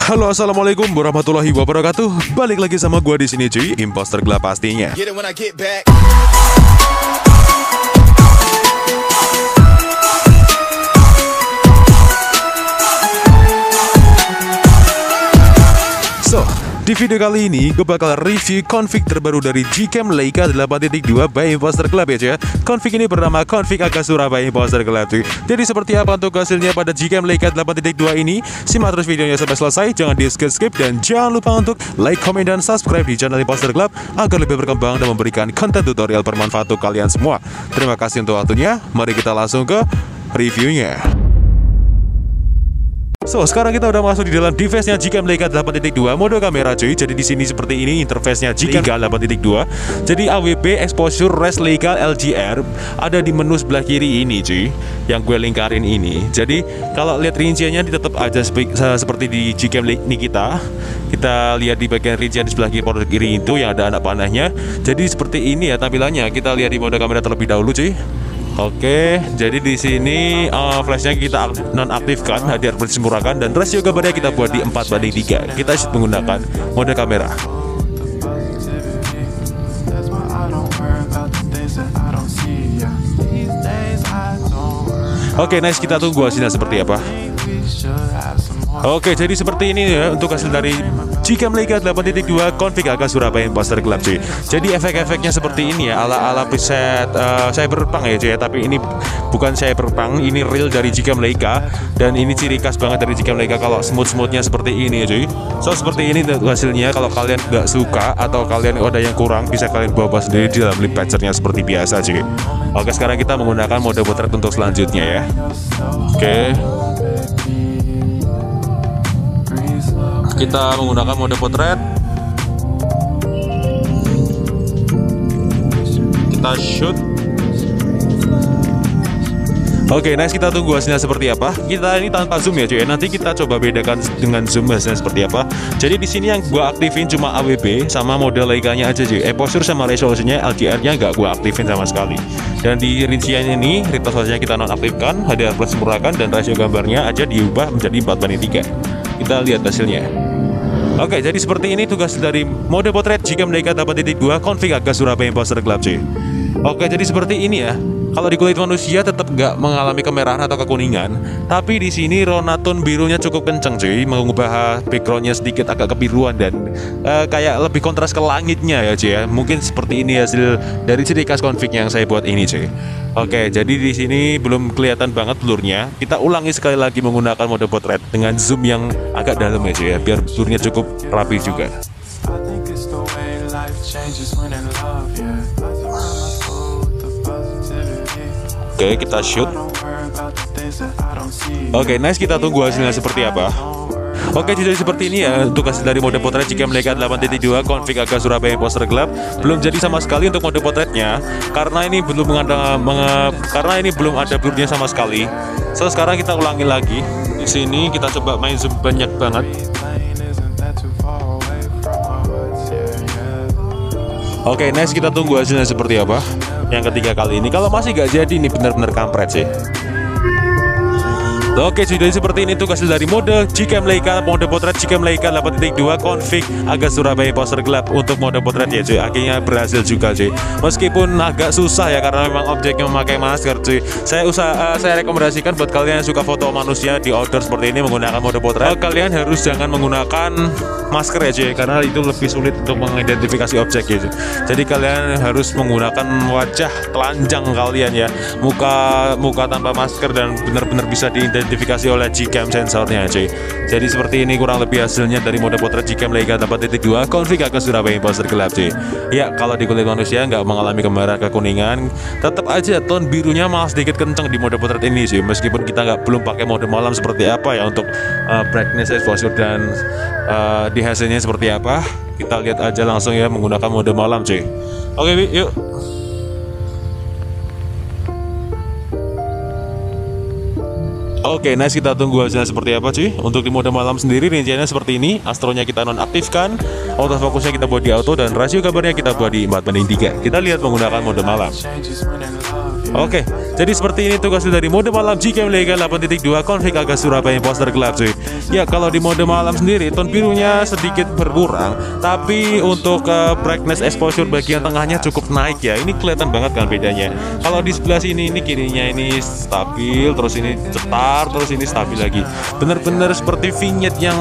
Halo, assalamualaikum warahmatullahi wabarakatuh. Balik lagi sama gua di sini cuy, imposter gelap pastinya. Di video kali ini gue bakal review config terbaru dari Gcam Leica 8.2 by Imposter Club ya cuy. Config ini bernama config Akasura by Imposter Club cuy. Jadi seperti apa untuk hasilnya pada Gcam Leica 8.2 ini? Simak terus videonya sampai selesai, jangan di skip dan jangan lupa untuk like, comment, dan subscribe di channel Imposter Club agar lebih berkembang dan memberikan konten tutorial bermanfaat untuk kalian semua. Terima kasih untuk waktunya, mari kita langsung ke reviewnya. Sekarang kita udah masuk di dalam device-nya Gcam Leica 8.2 mode kamera cuy. Jadi di sini seperti ini interface-nya Gcam 8.2. Jadi AWB exposure res Leica LGR ada di menu sebelah kiri ini cuy, yang gue lingkarin ini. Jadi kalau lihat rinciannya tetap aja seperti di Gcam Nikita. Kita lihat di bagian rincian di sebelah kiri itu yang ada anak panahnya. Jadi seperti ini ya tampilannya. Kita lihat di mode kamera terlebih dahulu cuy. Oke, jadi di sini flashnya kita nonaktifkan, HDR disempurnakan, dan rasio gambarnya kita buat di 4:3. Kita shoot menggunakan mode kamera. Oke, nice, kita tunggu hasilnya seperti apa. Oke, jadi seperti ini ya untuk hasil dari Gcam Leica 8.2 config Akasura by Imposter Club cuy. Jadi efek-efeknya seperti ini ya, ala-ala preset cyberpunk ya cuy ya. Tapi ini bukan cyberpunk, ini real dari Gcam Leica. Dan ini ciri khas banget dari Gcam Leica kalau smooth-smoothnya seperti ini ya cuy. Seperti ini hasilnya. Kalau kalian nggak suka atau kalian ada yang kurang, bisa kalian bawa sendiri di dalam link patchernya seperti biasa cuy. Oke, sekarang kita menggunakan mode potret untuk selanjutnya ya. Oke, kita menggunakan mode potret. Kita shoot. Oke, nice, kita tunggu hasilnya seperti apa. Kita ini tanpa zoom ya cuy. Nanti kita coba bedakan dengan zoom hasilnya seperti apa. Jadi di sini yang gua aktifin cuma AWB sama mode Leica-nya aja cuy. Exposure sama resolusinya LGR-nya nggak gua aktifin sama sekali. Dan di rincian ini resolusinya kita nonaktifkan, HDR plus sempurnakan, dan rasio gambarnya aja diubah menjadi 4:3. Kita lihat hasilnya. Oke, jadi seperti ini tugas dari mode potret Gcam Leica 8.2 config Akasura by Imposter Club cuy. Oke, jadi seperti ini ya. Kalau di kulit manusia tetap nggak mengalami kemerahan atau kekuningan, tapi di sini warna tone birunya cukup kenceng cuy, mengubah backgroundnya sedikit agak kebiruan dan kayak lebih kontras ke langitnya ya cuy ya. Mungkin seperti ini hasil dari ciri khas config yang saya buat ini cuy. Oke, jadi di sini belum kelihatan banget blurnya. Kita ulangi sekali lagi menggunakan mode potret dengan zoom yang agak dalam ya cuy ya, biar blurnya cukup rapi juga. Oke, kita shoot. Oke, nice, kita tunggu hasilnya seperti apa. Oke, jadi seperti ini ya untuk hasil dari mode potret Gcam Leica 8.2 config Akasura by Imposter Club. Belum jadi sama sekali untuk mode potretnya karena ini belum ada blurnya sama sekali. Sekarang kita ulangi lagi. Di sini kita coba main zoom banyak banget. Oke, nice, kita tunggu hasilnya seperti apa yang ketiga kali ini. Kalau masih gak jadi, ini benar-benar kampret sih. Oke, jadi seperti ini tuh hasil dari mode Gcam Leica, mode potret Gcam Leica 8.2 config Akasura by Imposter Club untuk mode potret ya cuy. Akhirnya berhasil juga cuy. Meskipun agak susah ya karena memang objeknya memakai masker cuy. Saya rekomendasikan buat kalian yang suka foto manusia di outdoor seperti ini menggunakan mode potret, kalian harus jangan menggunakan masker ya cuy, karena itu lebih sulit untuk mengidentifikasi objek ya cuy. Jadi kalian harus menggunakan wajah telanjang kalian ya, muka tanpa masker, dan benar-benar bisa diidentifikasi oleh Gcam sensornya cuy. Jadi seperti ini kurang lebih hasilnya dari mode potret Gcam Leica 8.2 config Akasura by Imposter Club cuy. Ya, kalau di kulit manusia nggak mengalami kemerahan kekuningan, tetap aja tone birunya malah sedikit kenceng di mode potret ini sih. Meskipun kita belum pakai mode malam seperti apa ya untuk brightness, exposure, dan di hasilnya seperti apa, kita lihat aja langsung ya menggunakan mode malam cuy. Oke, yuk. Oke, nice, kita tunggu hasilnya seperti apa cuy. Untuk di mode malam sendiri rinciannya seperti ini. Astronya kita nonaktifkan, autofokusnya kita buat di auto, dan rasio gambarnya kita buat di 4:3. Kita lihat menggunakan mode malam. Oke, jadi seperti ini tugas dari mode malam Gcam Leica 8.2 config Aga Surabaya imposter gelap cuy. Ya kalau di mode malam sendiri tone birunya sedikit berkurang, tapi untuk brightness exposure bagian tengahnya cukup naik ya. Ini kelihatan banget kan bedanya. Kalau di sebelah sini ini kirinya ini stabil, terus ini cetar, terus ini stabil lagi. Bener-bener seperti vignette yang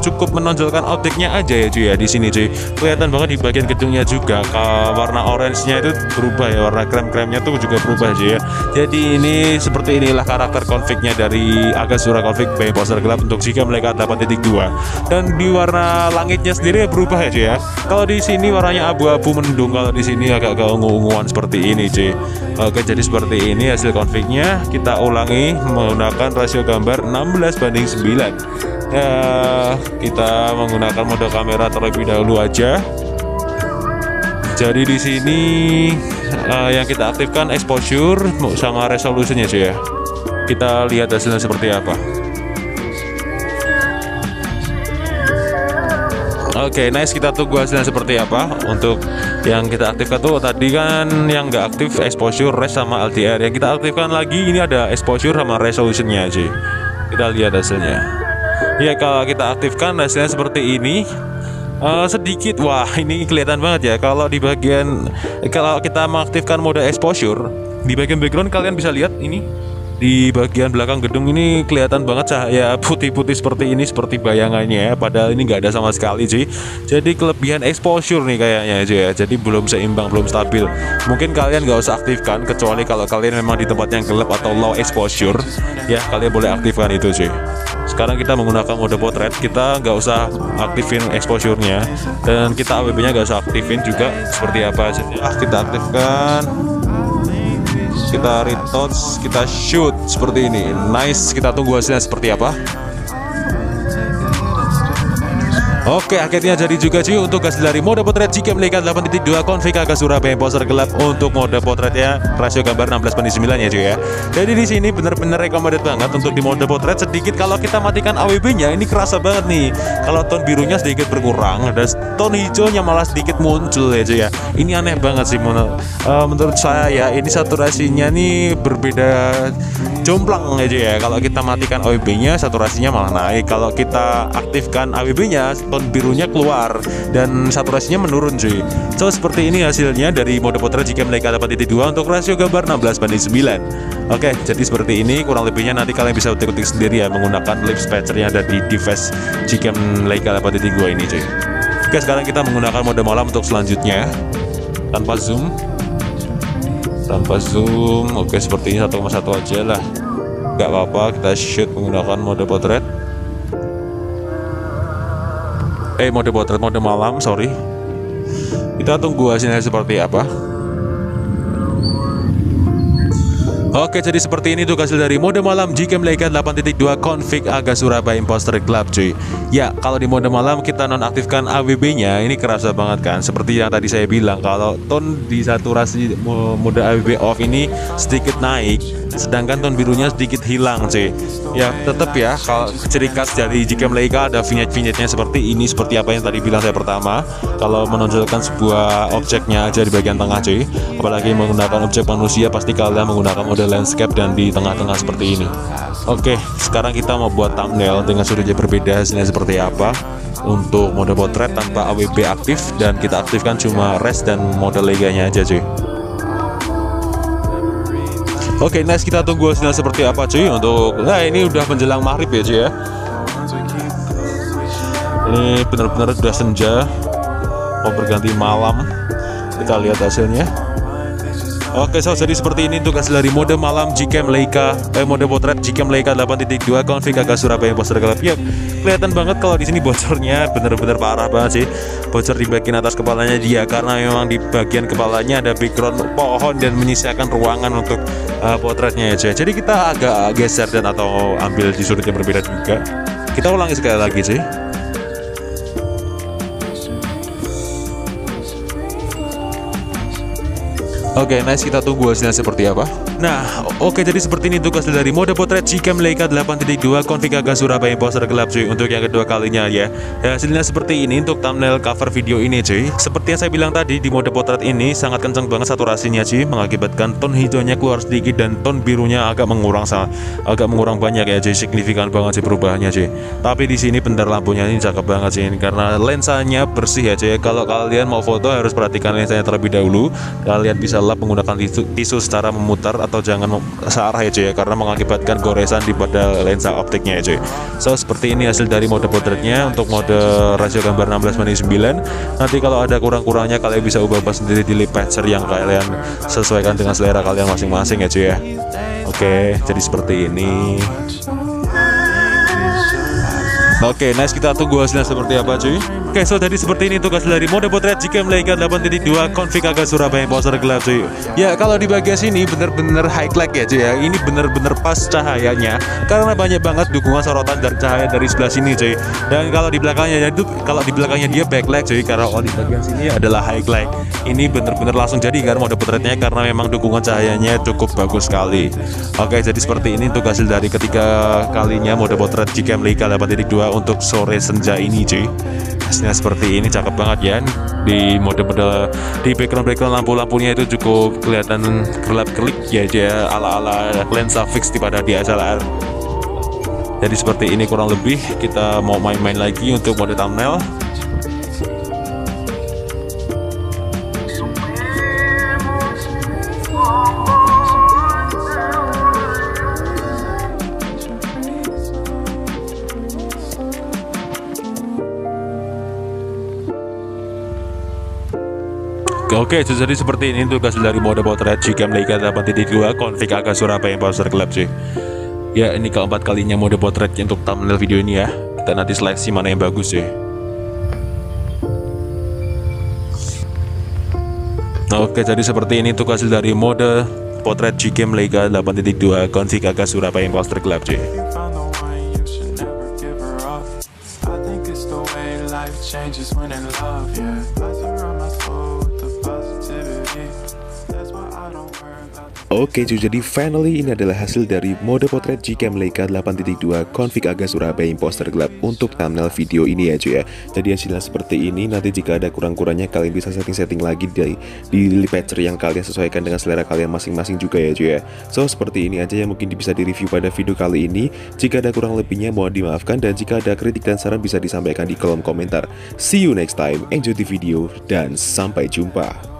cukup menonjolkan objeknya aja ya cuy ya di sini cuy. Kelihatan banget di bagian gedungnya juga warna orange-nya itu berubah ya, warna krem-kremnya tuh juga berubah aja ya. Jadi ini seperti inilah karakter config-nya dari Aga Sura config by imposter gelap untuk Gcam Leica 8.2. Dan di warna langitnya sendiri berubah ya cuy ya. Kalau di sini warnanya abu-abu mendung, kalau di sini agak ungu-unguan seperti ini cuy. Oke, jadi seperti ini hasil config-nya. Kita ulangi menggunakan rasio gambar 16:9. Ya, kita menggunakan mode kamera terlebih dahulu aja. Jadi di sini yang kita aktifkan exposure sama resolusinya cuy ya. Kita lihat hasilnya seperti apa. Oke, nice, kita tunggu hasilnya seperti apa. Untuk yang kita aktifkan tuh tadi kan yang nggak aktif exposure, res sama LDR. Yang kita aktifkan lagi ini ada exposure sama resolusinya cuy. Kita lihat hasilnya. Ya kalau kita aktifkan hasilnya seperti ini. Sedikit, wah ini kelihatan banget ya. Kalau di bagian, kalau kita mengaktifkan mode exposure di bagian background, kalian bisa lihat ini di bagian belakang gedung ini kelihatan banget cahaya putih-putih seperti ini, seperti bayangannya ya. Padahal ini nggak ada sama sekali cuy. Jadi kelebihan exposure nih kayaknya cuy ya. Jadi belum seimbang, belum stabil. Mungkin kalian nggak usah aktifkan, kecuali kalau kalian memang di tempat yang gelap atau low exposure ya, kalian boleh aktifkan itu cuy. Sekarang kita menggunakan mode portrait, kita nggak usah aktifin exposure-nya, dan kita AWB-nya nggak usah aktifin juga. Seperti apa hasilnya kita aktifkan, kita retouch, kita shoot seperti ini. Nice, kita tunggu hasilnya seperti apa. Oke, akhirnya jadi juga cuy untuk hasil dari mode potret Gcam Leica 8.2 config Aga Surabaya imposter gelap. Untuk mode potretnya rasio gambar 16:9 ya cuy ya. Jadi di sini bener-bener recommended banget untuk di mode potret. Sedikit kalau kita matikan AWB-nya ini kerasa banget nih. Kalau tone birunya sedikit berkurang, dan tone hijaunya malah sedikit muncul ya cuy ya. Ini aneh banget sih menurut saya ya. Ini saturasinya nih berbeda jomplang ya cuy ya. Kalau kita matikan AWB-nya saturasinya malah naik. Kalau kita aktifkan AWB-nya tone birunya keluar dan saturasinya menurun cuy. So seperti ini hasilnya dari mode potret Gcam Leica 8.2 untuk rasio gambar 16:9. Oke, jadi seperti ini kurang lebihnya. Nanti kalian bisa utik-utik sendiri ya menggunakan lip patcher yang ada di device Gcam Leica 8.2 ini cuy. Oke, sekarang kita menggunakan mode malam untuk selanjutnya tanpa zoom. Oke, seperti ini 1,1 aja lah, nggak apa-apa. Kita shoot menggunakan mode potret, mode malam, sorry. Kita tunggu hasilnya seperti apa. Oke, jadi seperti ini tuh hasil dari mode malam Gcam Leica 8.2 config Aga Surabaya imposter gelap cuy. Ya, kalau di mode malam kita nonaktifkan AWB-nya, ini kerasa banget kan. Seperti yang tadi saya bilang, kalau tone di saturasi mode AWB off ini sedikit naik, sedangkan tone birunya sedikit hilang cuy. Ya, tetap ya, kalau ciri khas dari Gcam Leica ada vignette-vignette-nya seperti ini, seperti apa yang tadi bilang saya pertama. Kalau menonjolkan sebuah objeknya aja di bagian tengah cuy, apalagi menggunakan objek manusia, pasti kalian menggunakan mode landscape dan di tengah-tengah seperti ini. Oke, sekarang kita mau buat thumbnail dengan sudut yang berbeda. Hasilnya seperti apa untuk mode potret tanpa AWB aktif, dan kita aktifkan cuma res dan mode leganya aja cuy. Oke, nice, kita tunggu hasilnya seperti apa cuy. Untuk ini udah menjelang maghrib ya cuy ya. Ini benar-benar udah senja, mau berganti malam. Kita lihat hasilnya. Oke, so jadi seperti ini untuk hasil dari mode malam Gcam Leica, mode potret Gcam Leica 8.2 config Aga Surabaya imposter gelap. Ya, kelihatan banget kalau di sini bocornya bener-bener parah banget sih. Bocor di bagian atas kepalanya dia, karena memang di bagian kepalanya ada background pohon dan menyisakan ruangan untuk potretnya ya. Jadi kita agak geser dan atau ambil di sudut yang berbeda juga. Kita ulangi sekali lagi sih. Oke, nice, kita tunggu hasilnya seperti apa. Nah, oke, jadi seperti ini tugas dari mode potret Gcam Leica 8.2 config agak Surabaya imposter gelap cuy, untuk yang kedua kalinya ya. Hasilnya seperti ini untuk thumbnail cover video ini cuy. Seperti yang saya bilang tadi, di mode potret ini sangat kencang banget saturasinya cuy, mengakibatkan tone hijaunya keluar sedikit dan tone birunya agak mengurang banyak ya cuy, signifikan banget sih perubahannya cuy. Tapi di sini bentar lampunya ini cakep banget sih ini, karena lensanya bersih ya cuy. Kalau kalian mau foto harus perhatikan lensanya terlebih dahulu. Kalian bisa lap menggunakan tisu secara memutar atau jangan searah ya cuy ya, karena mengakibatkan goresan di pada lensa optiknya ya cuy. So seperti ini hasil dari mode potretnya. Untuk mode rasio gambar 16:9, nanti kalau ada kurang-kurangnya kalian bisa ubah sendiri di lip patcher yang kalian sesuaikan dengan selera kalian masing-masing ya cuy ya. Oke, jadi seperti ini. Oke, nice, kita tunggu hasilnya seperti apa cuy. Oke, so jadi seperti ini tugas dari mode potret Gcam Leica 8.2 config agak Surabaya imposter gelap cuy. Ya, kalau di bagian sini bener-bener highlight ya cuy ya. Ini bener-bener pas cahayanya, karena banyak banget dukungan sorotan dari cahaya dari sebelah sini cuy. Dan kalau di belakangnya dia backlight cuy, karena di bagian sini adalah highlight. Ini bener-bener langsung jadi kan mode potretnya, karena memang dukungan cahayanya cukup bagus sekali. Oke, jadi seperti ini untuk hasil dari ketiga kalinya mode potret Gcam Leica 8.2 untuk sore senja ini cuy. Hasilnya seperti ini, cakep banget ya. Di mode-mode di background lampu-lampunya itu cukup kelihatan gelap-gelip ya aja, ala-ala lensa fix pada DSLR. Jadi seperti ini kurang lebih. Kita mau main-main lagi untuk mode thumbnail. Oke, jadi seperti ini tugas dari mode potret Gcam Leica 8.2 config agak Surabaya imposter gelap cuy. Ya, ini keempat kalinya mode potret untuk thumbnail video ini ya. Kita nanti seleksi mana yang bagus cuy. Oke, jadi seperti ini tugas dari mode potret Gcam Leica 8.2 config agak Surabaya imposter gelap cuy. Changes when in love, yeah. I surround my soul with the positivity. That's why I don't worry about the... Oke cuy, jadi finally ini adalah hasil dari mode potret Gcam Leica 8.2 config agak Surabaya imposter gelap untuk thumbnail video ini ya cuy ya. Jadi hasilnya seperti ini. Nanti jika ada kurang-kurangnya kalian bisa setting-setting lagi di lip patcher yang kalian sesuaikan dengan selera kalian masing-masing juga ya cuy ya. So seperti ini aja yang mungkin bisa direview pada video kali ini. Jika ada kurang lebihnya mohon dimaafkan, dan jika ada kritik dan saran bisa disampaikan di kolom komentar. See you next time, enjoy the video, dan sampai jumpa.